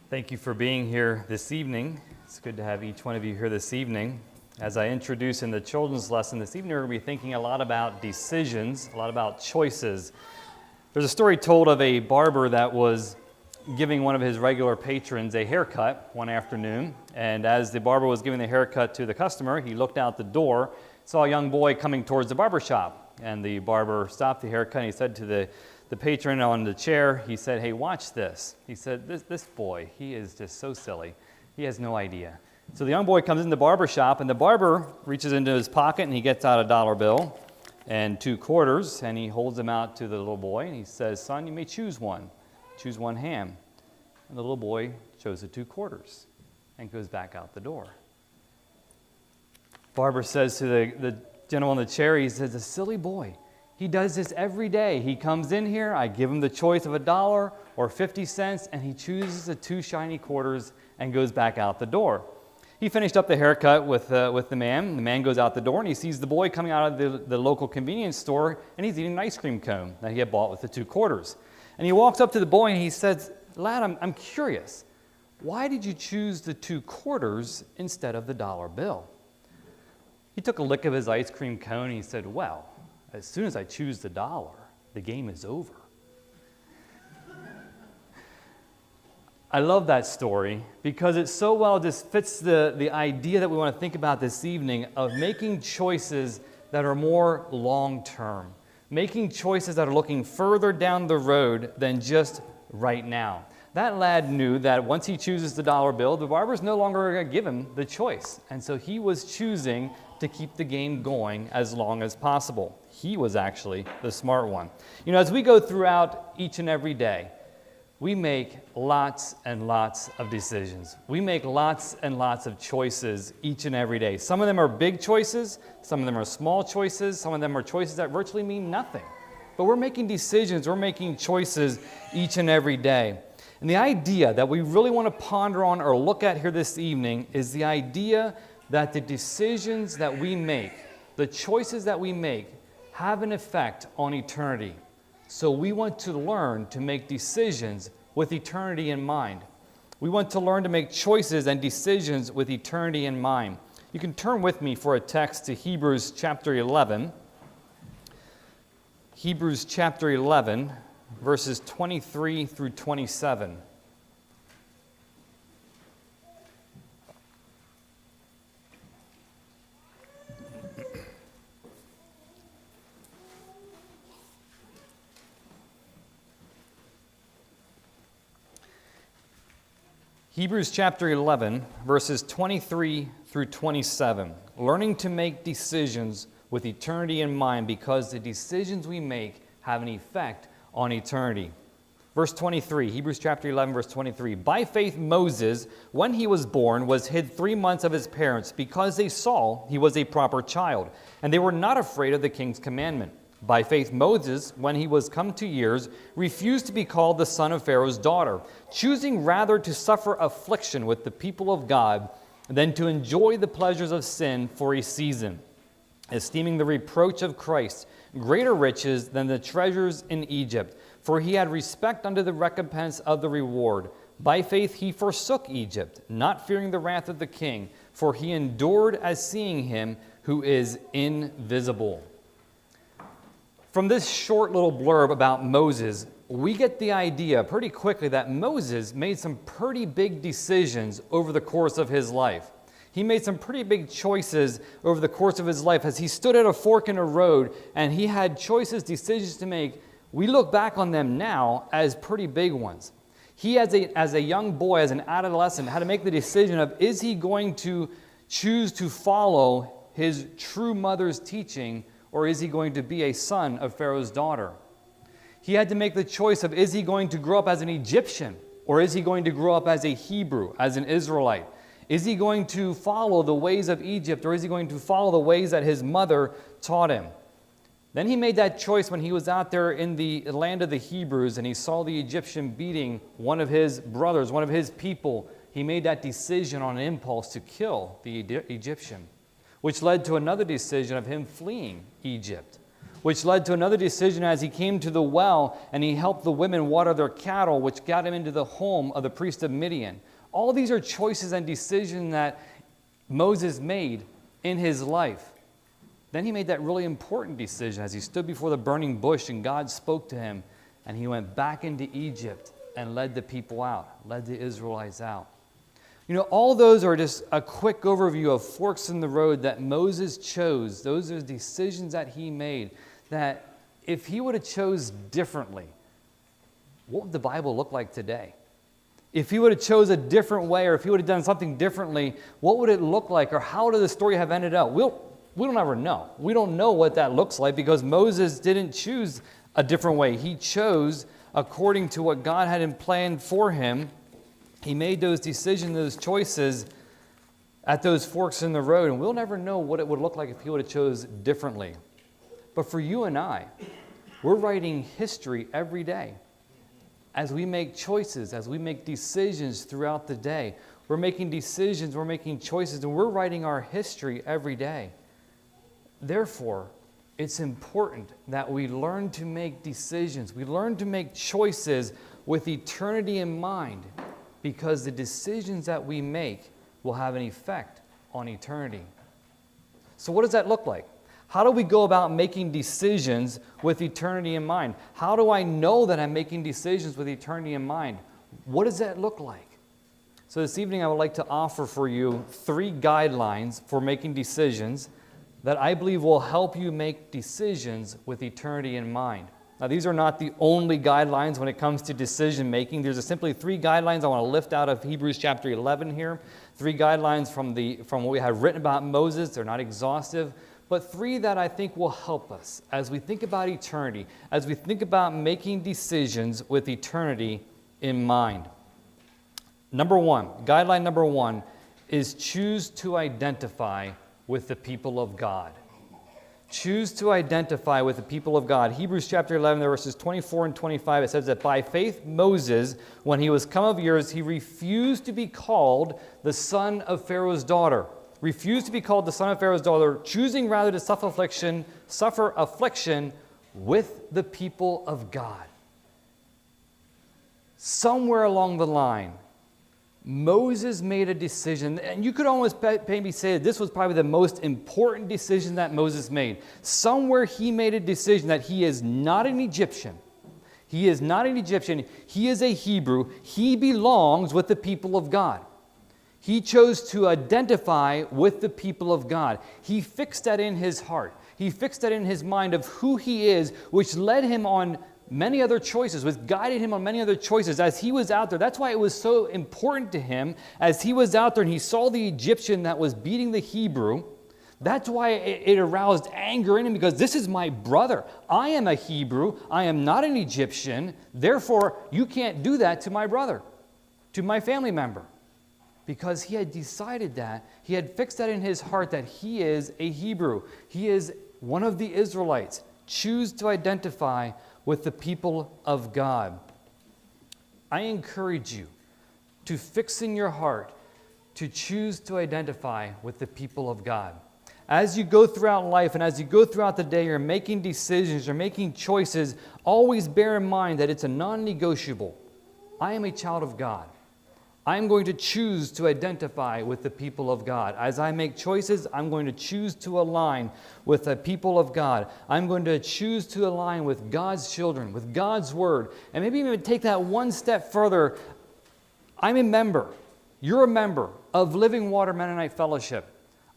Thank you for being here this evening. It's good to have each one of you here this evening. As I introduce in the children's lesson this evening, we're going to be thinking a lot about decisions, a lot about choices. There's a story told of a barber that was giving one of his regular patrons a haircut one afternoon. And as the barber was giving the haircut to the customer, he looked out the door, saw a young boy coming towards the barber shop. And the barber stopped the haircut and he said to the patron on the chair, he said, "Hey, watch this." He said, this boy, he is just so silly. He has no idea. So the young boy comes in the barber shop, and the barber reaches into his pocket, and he gets out a dollar bill and 2 quarters, and he holds them out to the little boy, and he says, "Son, you may choose one. Choose one ham." And the little boy chose the 2 quarters and goes back out the door. Barber says to the gentleman on the chair, he says, "A silly boy. He does this every day. He comes in here, I give him the choice of $1 or 50 cents, and he chooses the 2 shiny quarters and goes back out the door." He finished up the haircut with the man. The man goes out the door, and he sees the boy coming out of the local convenience store, and he's eating an ice cream cone that he had bought with the 2 quarters. And he walks up to the boy, and he says, "Lad, I'm curious. Why did you choose the 2 quarters instead of the dollar bill?" He took a lick of his ice cream cone, and he said, "Well, as soon as I choose the dollar, the game is over." I love that story because it so well just fits the idea that we want to think about this evening of making choices that are more long-term, making choices that are looking further down the road than just right now. That lad knew that once he chooses the dollar bill, the barber's no longer going to give him the choice. And so he was choosing to keep the game going as long as possible. He was actually the smart one. You know, as we go throughout each and every day, we make lots and lots of decisions. We make lots and lots of choices each and every day. Some of them are big choices, some of them are small choices, some of them are choices that virtually mean nothing. But we're making decisions, we're making choices each and every day. And the idea that we really want to ponder on or look at here this evening is the idea that the decisions that we make, the choices that we make, have an effect on eternity. So we want to learn to make decisions with eternity in mind. We want to learn to make choices and decisions with eternity in mind. You can turn with me for a text to Hebrews chapter 11. Hebrews chapter 11, verses 23 through 27. Hebrews chapter 11, verses 23 through 27. Learning to make decisions with eternity in mind because the decisions we make have an effect on eternity. Verse 23, Hebrews chapter 11, verse 23. "By faith Moses, when he was born, was hid 3 months of his parents because they saw he was a proper child, and they were not afraid of the king's commandment. By faith Moses, when he was come to years, refused to be called the son of Pharaoh's daughter, choosing rather to suffer affliction with the people of God than to enjoy the pleasures of sin for a season, esteeming the reproach of Christ greater riches than the treasures in Egypt, for he had respect unto the recompense of the reward. By faith he forsook Egypt, not fearing the wrath of the king, for he endured as seeing him who is invisible." From this short little blurb about Moses, we get the idea pretty quickly that Moses made some pretty big decisions over the course of his life. He made some pretty big choices over the course of his life as he stood at a fork in a road and he had choices, decisions to make. We look back on them now as pretty big ones. He, as a young boy, as an adolescent, had to make the decision of, is he going to choose to follow his true mother's teaching, or is he going to be a son of Pharaoh's daughter? He had to make the choice of, is he going to grow up as an Egyptian, or is he going to grow up as a Hebrew, as an Israelite? Is he going to follow the ways of Egypt, or is he going to follow the ways that his mother taught him? Then he made that choice when he was out there in the land of the Hebrews and he saw the Egyptian beating one of his brothers, one of his people. He made that decision on an impulse to kill the Egyptian, which led to another decision of him fleeing Egypt. which led to another decision as he came to the well and he helped the women water their cattle, which got him into the home of the priest of Midian. All these are choices and decisions that Moses made in his life. Then he made that really important decision as he stood before the burning bush and God spoke to him, and he went back into Egypt and led the people out, led the Israelites out. You know, all those are just a quick overview of forks in the road that Moses chose. Those are decisions that he made that if he would have chose differently, what would the Bible look like today? If he would have chose a different way, or if he would have done something differently, what would it look like, or how would the story have ended up? We don't ever know. We don't know what that looks like because Moses didn't choose a different way. He chose according to what God had planned for him. He made those decisions, those choices at those forks in the road, and we'll never know what it would look like if he would have chose differently. But for you and I, we're writing history every day. As we make choices, as we make decisions throughout the day, we're making decisions, we're making choices, and we're writing our history every day. Therefore, it's important that we learn to make decisions. We learn to make choices with eternity in mind, because the decisions that we make will have an effect on eternity. So what does that look like? How do we go about making decisions with eternity in mind? How do I know that I'm making decisions with eternity in mind? What does that look like? So this evening I would like to offer for you 3 guidelines for making decisions that I believe will help you make decisions with eternity in mind. Now, these are not the only guidelines when it comes to decision making. There's simply 3 guidelines I want to lift out of Hebrews chapter 11 here. 3 guidelines from what we have written about Moses. They're not exhaustive, but 3 that I think will help us as we think about eternity, as we think about making decisions with eternity in mind. Guideline number 1 is choose to identify with the people of God. Choose to identify with the people of God. Hebrews chapter 11, verses 24 and 25, it says that by faith Moses, when he was come of years, he refused to be called the son of Pharaoh's daughter. Refused to be called the son of Pharaoh's daughter, choosing rather to suffer affliction with the people of God. Somewhere along the line, Moses made a decision, and you could almost maybe say that this was probably the most important decision that Moses made. Somewhere he made a decision that he is not an Egyptian. He is not an Egyptian. He is a Hebrew. He belongs with the people of God. He chose to identify with the people of God. He fixed that in his heart. He fixed that in his mind of who he is, which led him on many other choices, which guided him on many other choices as he was out there. That's why it was so important to him as he was out there and he saw the Egyptian that was beating the Hebrew. That's why it aroused anger in him, because this is my brother. I am a Hebrew. I am not an Egyptian. Therefore, you can't do that to my brother, to my family member. Because he had decided that, he had fixed that in his heart that he is a Hebrew. He is one of the Israelites. Choose to identify with the people of God. I encourage you to fix in your heart to choose to identify with the people of God. As you go throughout life and as you go throughout the day, you're making decisions, you're making choices, always bear in mind that it's a non-negotiable. I am a child of God. I'm going to choose to identify with the people of God. As I make choices, I'm going to choose to align with the people of God. I'm going to choose to align with God's children, with God's Word. And maybe even take that one step further. I'm a member, you're a member of Living Water Mennonite Fellowship.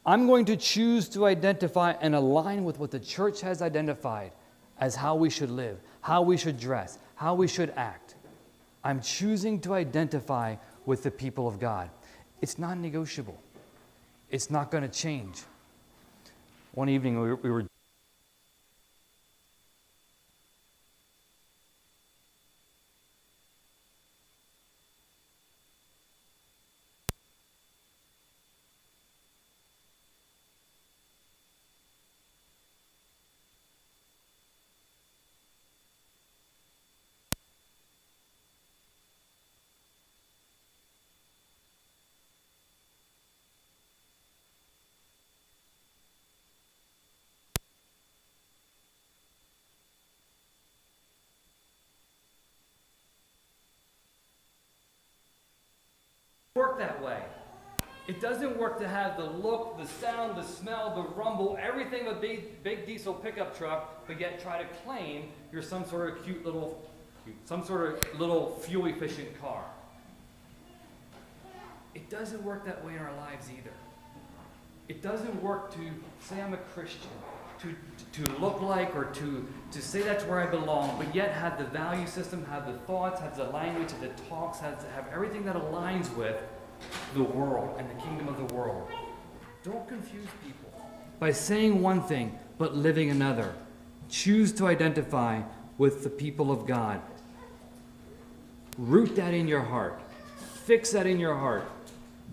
I'm going to choose to identify and align with what the church has identified as how we should live, how we should dress, how we should act. I'm choosing to identify with the people of God. It's non-negotiable. It's not going to change. One evening we were Work that way. It doesn't work to have the look, the sound, the smell, the rumble, everything of a big diesel pickup truck, but yet try to claim you're some sort of little fuel-efficient car. It doesn't work that way in our lives either. It doesn't work to say I'm a Christian, to look like or to say that's where I belong, but yet have the value system, have the thoughts, have the language, have the talks, have everything that aligns with the world and the kingdom of the world. Don't confuse people by saying one thing but living another. Choose to identify with the people of God. Root that in your heart. Fix that in your heart.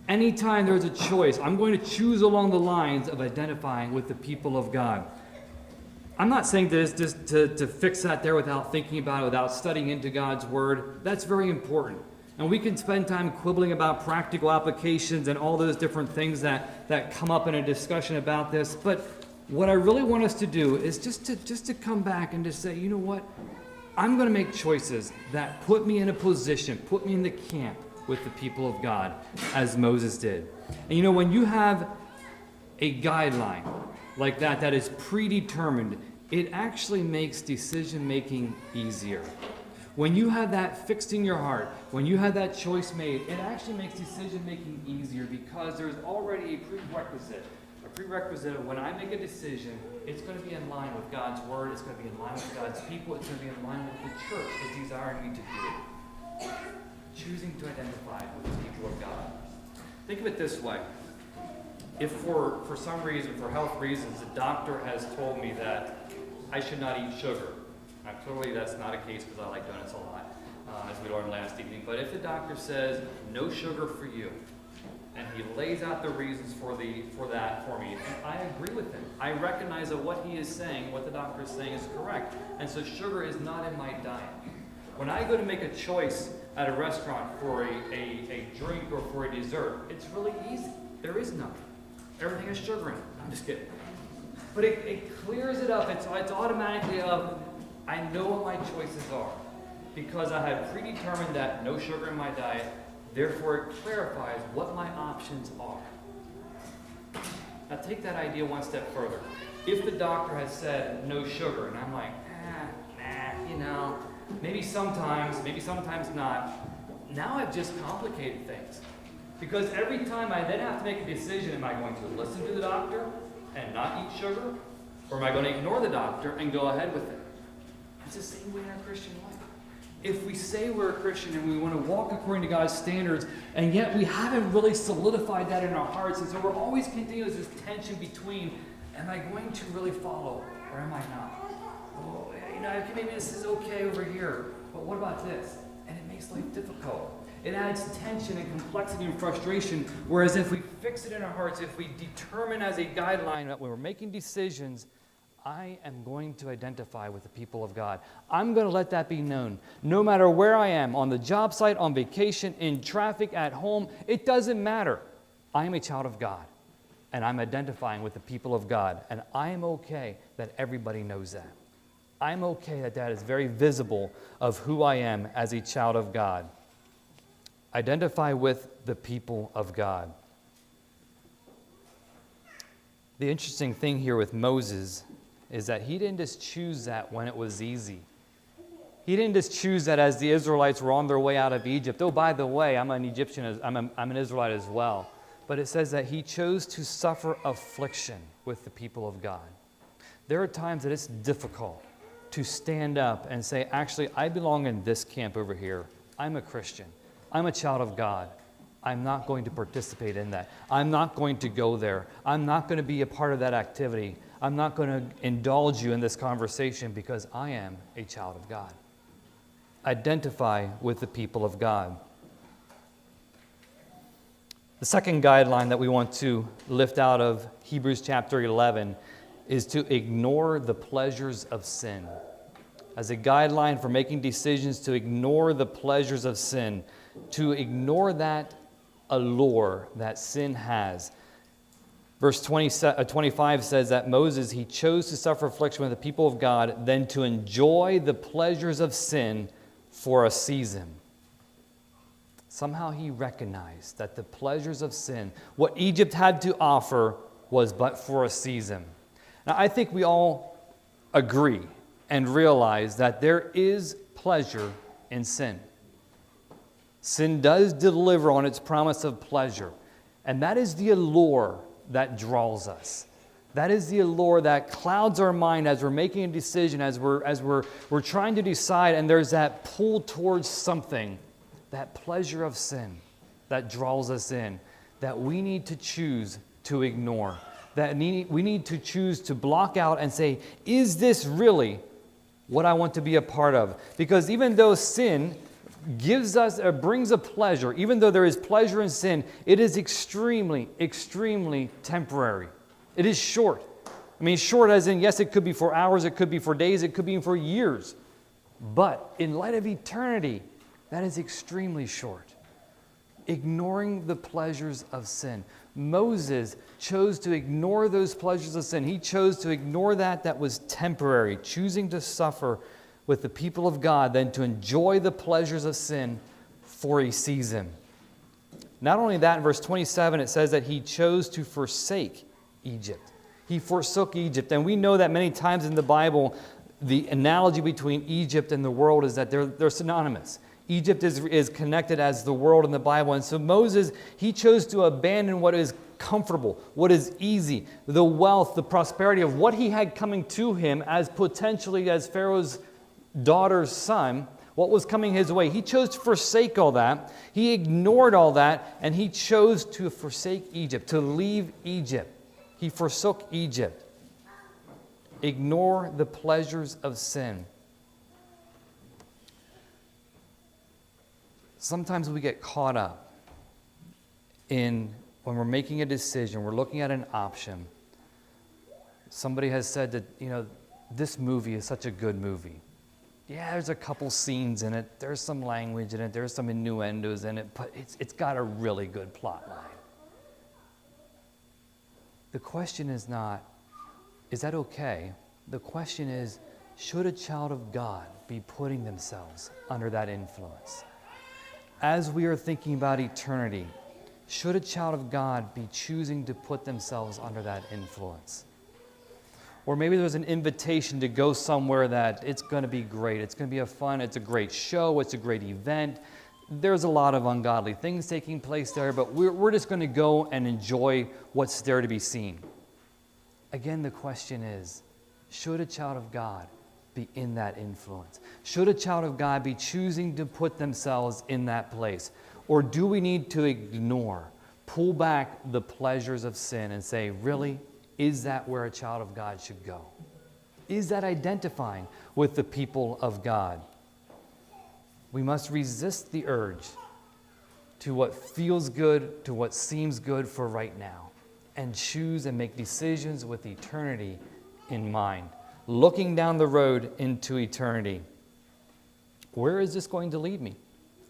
Anytime there's a choice, I'm going to choose along the lines of identifying with the people of God. I'm not saying this just to fix that there without thinking about it, without studying into God's Word. That's very important. And we can spend time quibbling about practical applications and all those different things that come up in a discussion about this. But what I really want us to do is just to come back and to say, you know what? I'm going to make choices that put me in a position, put me in the camp with the people of God, as Moses did. And you know, when you have a guideline like that is predetermined, it actually makes decision-making easier. When you have that fixed in your heart, when you have that choice made, it actually makes decision-making easier because there's already a prerequisite of when I make a decision, it's going to be in line with God's Word, it's going to be in line with God's people, it's going to be in line with the church that's desiring me to do. Choosing to identify with the people of God. Think of it this way. If for some reason, for health reasons, the doctor has told me that I should not eat sugar. Now, clearly that's not a case because I like donuts a lot, as we learned last evening. But if the doctor says, no sugar for you, and he lays out the reasons for that for me, and I agree with him. I recognize that what he is saying, what the doctor is saying is correct. And so sugar is not in my diet. When I go to make a choice at a restaurant for a drink or for a dessert, it's really easy. There is none. Everything has sugar in it. I'm just kidding. But it clears it up. It's automatically I know what my choices are because I have predetermined that no sugar in my diet. Therefore, it clarifies what my options are. Now, take that idea one step further. If the doctor has said no sugar, and I'm like, maybe sometimes not. Now I've just complicated things. Because every time I then have to make a decision, am I going to listen to the doctor and not eat sugar? Or am I going to ignore the doctor and go ahead with it? It's the same way in our Christian life. If we say we're a Christian and we want to walk according to God's standards, and yet we haven't really solidified that in our hearts, and so we're always continuing this tension between, am I going to really follow or am I not? Oh, maybe this is okay over here, but what about this? And it makes life difficult. It adds tension and complexity and frustration, whereas if we fix it in our hearts, if we determine as a guideline that when we're making decisions, I am going to identify with the people of God. I'm going to let that be known. No matter where I am, on the job site, on vacation, in traffic, at home, it doesn't matter. I am a child of God, and I'm identifying with the people of God, and I am okay that everybody knows that. I'm okay that that is very visible of who I am as a child of God. Identify with the people of God. The interesting thing here with Moses is that he didn't just choose that when it was easy. He didn't just choose that as the Israelites were on their way out of Egypt. Oh, by the way, I'm an Egyptian, I'm an Israelite as well. But it says that he chose to suffer affliction with the people of God. There are times that it's difficult to stand up and say, actually, I belong in this camp over here. I'm a Christian. I'm a child of God. I'm not going to participate in that. I'm not going to go there. I'm not going to be a part of that activity. I'm not going to indulge you in this conversation because I am a child of God. Identify with the people of God. The second guideline that we want to lift out of Hebrews chapter 11 is to ignore the pleasures of sin. As a guideline for making decisions, to ignore the pleasures of sin, to ignore that allure that sin has. Verse 25 says that Moses, he chose to suffer affliction with the people of God than to enjoy the pleasures of sin for a season. somehow he recognized that the pleasures of sin, what Egypt had to offer, was but for a season. Now, I think we all agree and realize that there is pleasure in sin. Sin does deliver on its promise of pleasure, and that is the allure that draws us. That is the allure that clouds our mind as we're making a decision, as we're trying to decide, and there's that pull towards something, that pleasure of sin that draws us in, that we need to choose to ignore, that we need to choose to block out and say, is this really what I want to be a part of? Because even though sin gives us or brings a pleasure, even though there is pleasure in sin, it is extremely, extremely temporary. It is short. I mean, short as in, yes, it could be for hours, it could be for days, it could be for years. But in light of eternity, that is extremely short. Ignoring the pleasures of sin. Moses chose to ignore those pleasures of sin. He chose to ignore that was temporary, choosing to suffer with the people of God than to enjoy the pleasures of sin for a season. Not only that, in verse 27, it says that he chose to forsake Egypt. He forsook Egypt. And we know that many times in the Bible, the analogy between Egypt and the world is that they're synonymous. Egypt is connected as the world in the Bible. And so Moses, he chose to abandon what is comfortable, what is easy, the wealth, the prosperity of what he had coming to him as potentially as Pharaoh's daughter's son, what was coming his way. He chose to forsake all that. He ignored all that, and he chose to forsake Egypt, to leave Egypt. He forsook Egypt. Ignore the pleasures of sin. Sometimes we get caught up in when we're making a decision, we're looking at an option. Somebody has said that, this movie is such a good movie. Yeah, there's a couple scenes in it. There's some language in it. There's some innuendos in it, but it's got a really good plot line. The question is not, is that okay? The question is, should a child of God be putting themselves under that influence? As we are thinking about eternity, should a child of God be choosing to put themselves under that influence? Or maybe there's an invitation to go somewhere that it's going to be great. It's going to be it's a great show. It's a great event. There's a lot of ungodly things taking place there, but we're just going to go and enjoy what's there to be seen. Again, the question is, should a child of God be in that influence? Should a child of God be choosing to put themselves in that place? Or do we need to ignore, pull back the pleasures of sin and say, really? Is that where a child of God should go? Is that identifying with the people of God? We must resist the urge to what feels good, to what seems good for right now, and choose and make decisions with eternity in mind, looking down the road into eternity. Where is this going to lead me?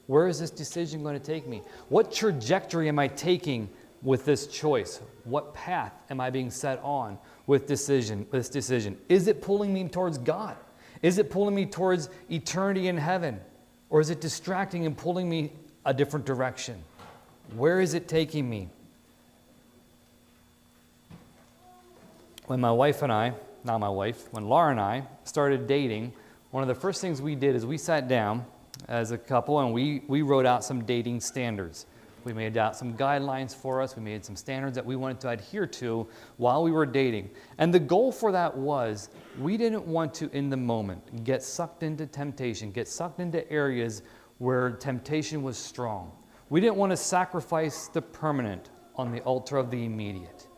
Where is this decision going to take me? What trajectory am I taking with this choice? What path am I being set on with this decision? Is it pulling me towards God? Is it pulling me towards eternity in heaven? Or is it distracting and pulling me a different direction? Where is it taking me? When Laura and I started dating, one of the first things we did is we sat down as a couple and we wrote out some dating standards. We made out some guidelines for us. We made some standards that we wanted to adhere to while we were dating. And the goal for that was we didn't want to, in the moment, get sucked into temptation, get sucked into areas where temptation was strong. We didn't want to sacrifice the permanent on the altar of the immediate.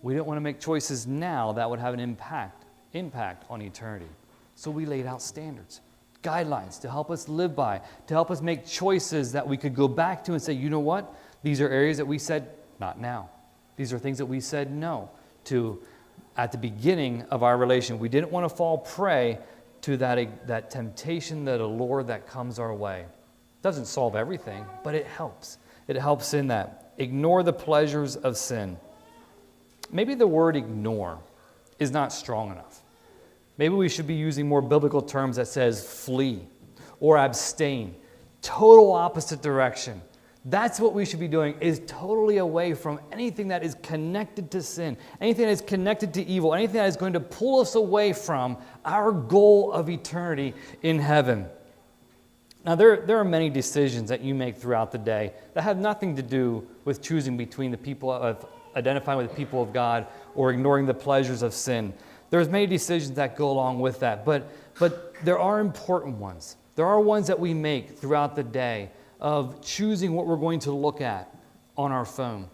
We didn't want to make choices now that would have an impact on eternity. So we laid out standards, guidelines to help us live by, to help us make choices that we could go back to and say, you know what? These are areas that we said, not now. These are things that we said no to at the beginning of our relation. We didn't want to fall prey to that temptation, that allure that comes our way. It doesn't solve everything, but it helps. It helps in that. Ignore the pleasures of sin. Maybe the word ignore is not strong enough. Maybe we should be using more biblical terms that says flee or abstain. total opposite direction. That's what we should be doing, is totally away from anything that is connected to sin, anything that is connected to evil, anything that is going to pull us away from our goal of eternity in heaven. Now, there are many decisions that you make throughout the day that have nothing to do with choosing between the people of identifying with the people of God or ignoring the pleasures of sin. There's many decisions that go along with that, but there are important ones. There are ones that we make throughout the day of choosing what we're going to look at on our phone,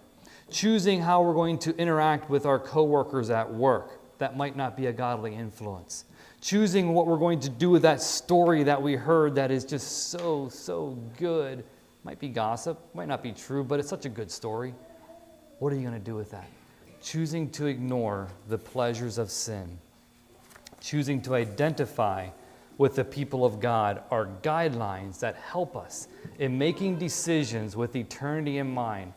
choosing how we're going to interact with our coworkers at work that might not be a godly influence, choosing what we're going to do with that story that we heard that is just so good. Might be gossip, might not be true, but it's such a good story. What are you going to do with that? Choosing to ignore the pleasures of sin, choosing to identify with the people of God are guidelines that help us in making decisions with eternity in mind,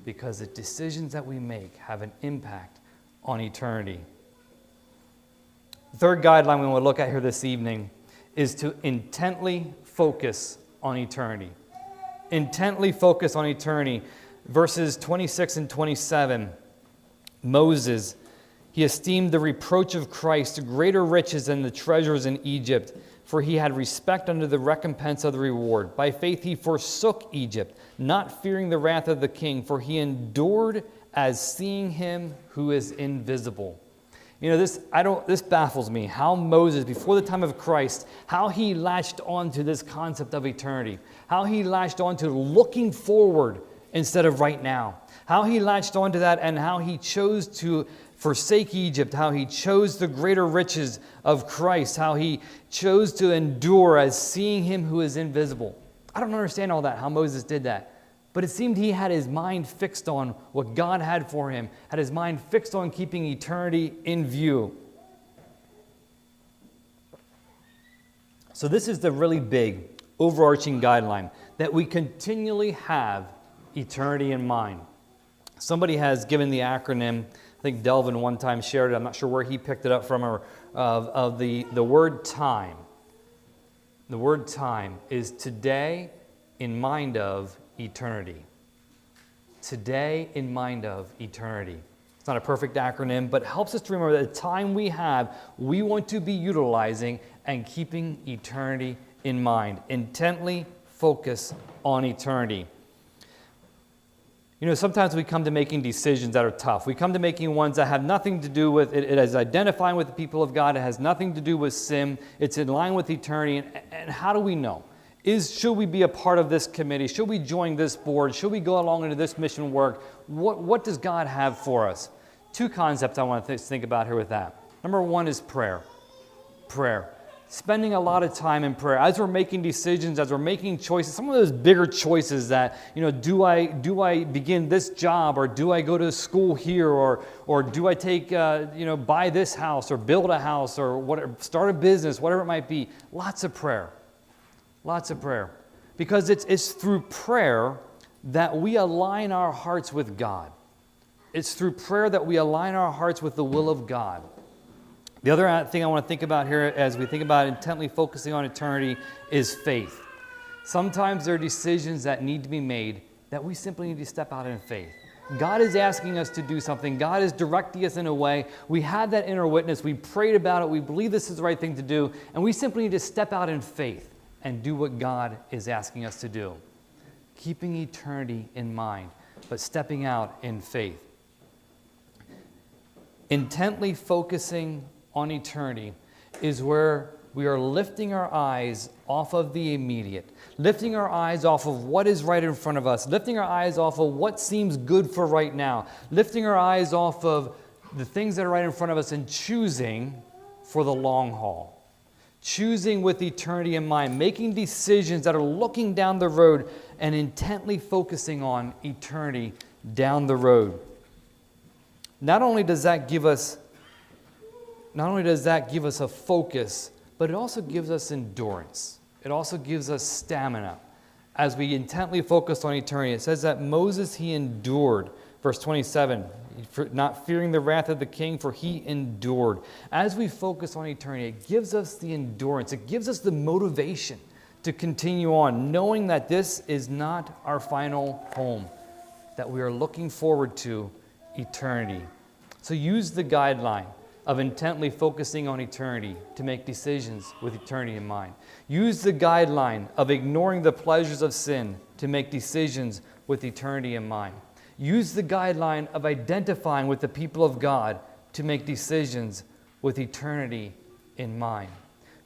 because the decisions that we make have an impact on eternity. The third guideline we want to look at here this evening is to intently focus on eternity. Intently focus on eternity. Verses 26 and 27, Moses, he esteemed the reproach of Christ greater riches than the treasures in Egypt, for he had respect unto the recompense of the reward. By faith he forsook Egypt, not fearing the wrath of the king, for he endured as seeing him who is invisible. You know, this baffles me, how Moses, before the time of Christ, how he latched on to this concept of eternity, how he latched on to looking forward instead of right now, how he latched on to that, and how he chose to forsake Egypt, how he chose the greater riches of Christ, how he chose to endure as seeing him who is invisible. I don't understand all that, how Moses did that. But it seemed he had his mind fixed on what God had for him, had his mind fixed on keeping eternity in view. So this is the really big, overarching guideline, that we continually have eternity in mind. Somebody has given the acronym, I think Delvin one time shared it, I'm not sure where he picked it up from, or of the word time. The word time is today in mind of eternity. Today in mind of eternity. It's not a perfect acronym, but helps us to remember that the time we have, we want to be utilizing and keeping eternity in mind. Intently focus on eternity. You know, sometimes we come to making decisions that are tough. We come to making ones that have nothing to do with, it is identifying with the people of God. It has nothing to do with sin. It's in line with eternity. And how do we know? Should we be a part of this committee? Should we join this board? Should we go along into this mission work? What does God have for us? Two concepts I want to think about here with that. Number one is prayer. Prayer. Spending a lot of time in prayer. As we're making decisions, as we're making choices, some of those bigger choices that, you know, do I begin this job, or do I go to school here, or do I take, buy this house or build a house or whatever, start a business, whatever it might be. Lots of prayer. Lots of prayer. Because it's through prayer that we align our hearts with God. It's through prayer that we align our hearts with the will of God. The other thing I want to think about here as we think about intently focusing on eternity is faith. Sometimes there are decisions that need to be made that we simply need to step out in faith. God is asking us to do something. God is directing us in a way. We had that inner witness. We prayed about it. We believe this is the right thing to do. And we simply need to step out in faith and do what God is asking us to do. Keeping eternity in mind, but stepping out in faith. Intently focusing on eternity is where we are lifting our eyes off of the immediate, lifting our eyes off of what is right in front of us, lifting our eyes off of what seems good for right now, lifting our eyes off of the things that are right in front of us and choosing for the long haul. Choosing with eternity in mind, making decisions that are looking down the road and intently focusing on eternity down the road. Not only does that give us a focus, but it also gives us endurance. It also gives us stamina as we intently focus on eternity. It says that Moses, he endured. Verse 27, not fearing the wrath of the king, for he endured. As we focus on eternity, it gives us the endurance. It gives us the motivation to continue on, knowing that this is not our final home, that we are looking forward to eternity. So use the guideline of intently focusing on eternity to make decisions with eternity in mind. Use the guideline of ignoring the pleasures of sin to make decisions with eternity in mind. Use the guideline of identifying with the people of God to make decisions with eternity in mind.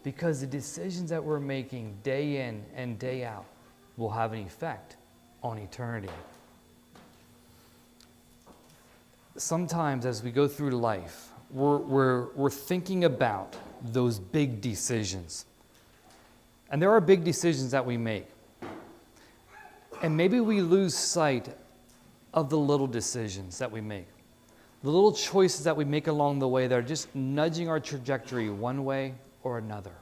Because the decisions that we're making day in and day out will have an effect on eternity. Sometimes as we go through life, we're thinking about those big decisions. And there are big decisions that we make. And maybe we lose sight of the little decisions that we make. The little choices that we make along the way that are just nudging our trajectory one way or another.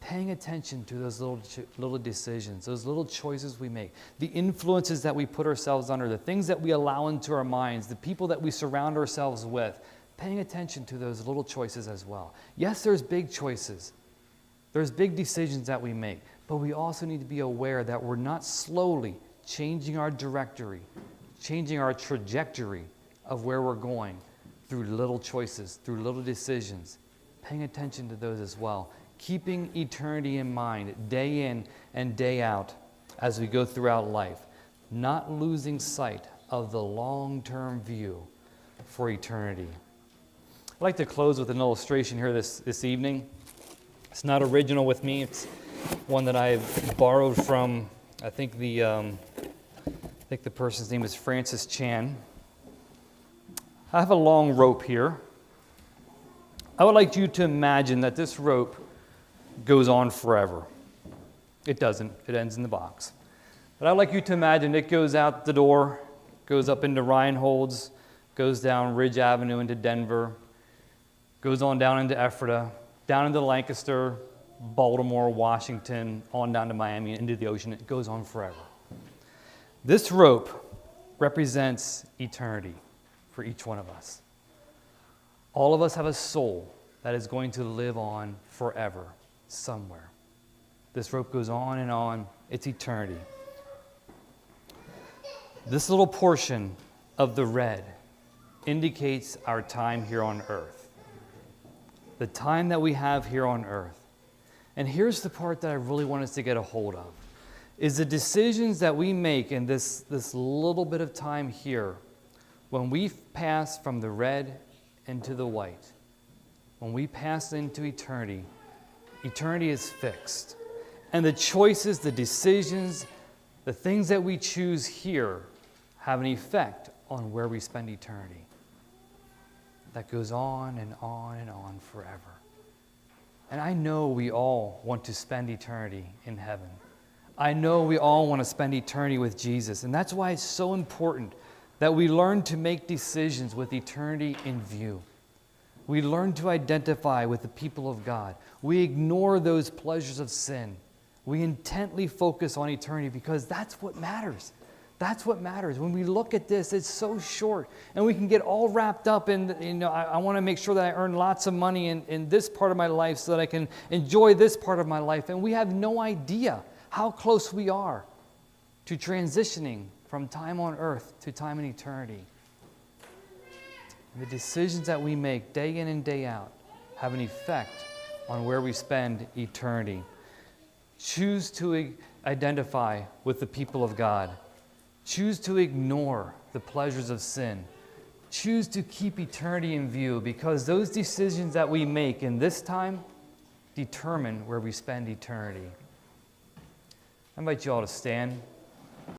Paying attention to those little decisions, those little choices we make, the influences that we put ourselves under, the things that we allow into our minds, the people that we surround ourselves with, paying attention to those little choices as well. Yes, there's big choices. There's big decisions that we make, but we also need to be aware that we're not slowly changing our trajectory of where we're going through little choices, through little decisions, paying attention to those as well, keeping eternity in mind day in and day out as we go throughout life, not losing sight of the long-term view for eternity. I'd like to close with an illustration here this evening. It's not original with me. It's one that I've borrowed from, I think the person's name is Francis Chan. I have a long rope here. I would like you to imagine that this rope goes on forever. It doesn't. It ends in the box. But I'd like you to imagine it goes out the door, goes up into Reinhold's, goes down Ridge Avenue into Denver, goes on down into Ephrata, down into Lancaster, Baltimore, Washington, on down to Miami, into the ocean. It goes on forever. This rope represents eternity for each one of us. All of us have a soul that is going to live on forever somewhere. This rope goes on and on. It's eternity. This little portion of the red indicates our time here on earth. The time that we have here on earth. And here's the part that I really want us to get a hold of, is the decisions that we make in this little bit of time here, when we pass from the red into the white, when we pass into eternity, eternity is fixed. And the choices, the decisions, the things that we choose here have an effect on where we spend eternity. That goes on and on and on forever. And I know we all want to spend eternity in heaven. I know we all want to spend eternity with Jesus. And that's why it's so important that we learn to make decisions with eternity in view. We learn to identify with the people of God. We ignore those pleasures of sin. We intently focus on eternity because that's what matters. That's what matters. When we look at this, it's so short. And we can get all wrapped up in, I want to make sure that I earn lots of money in this part of my life so that I can enjoy this part of my life. And we have no idea how close we are to transitioning from time on earth to time in eternity. And the decisions that we make day in and day out have an effect on where we spend eternity. Choose to identify with the people of God. Choose to ignore the pleasures of sin. Choose to keep eternity in view, because those decisions that we make in this time determine where we spend eternity. I invite you all to stand.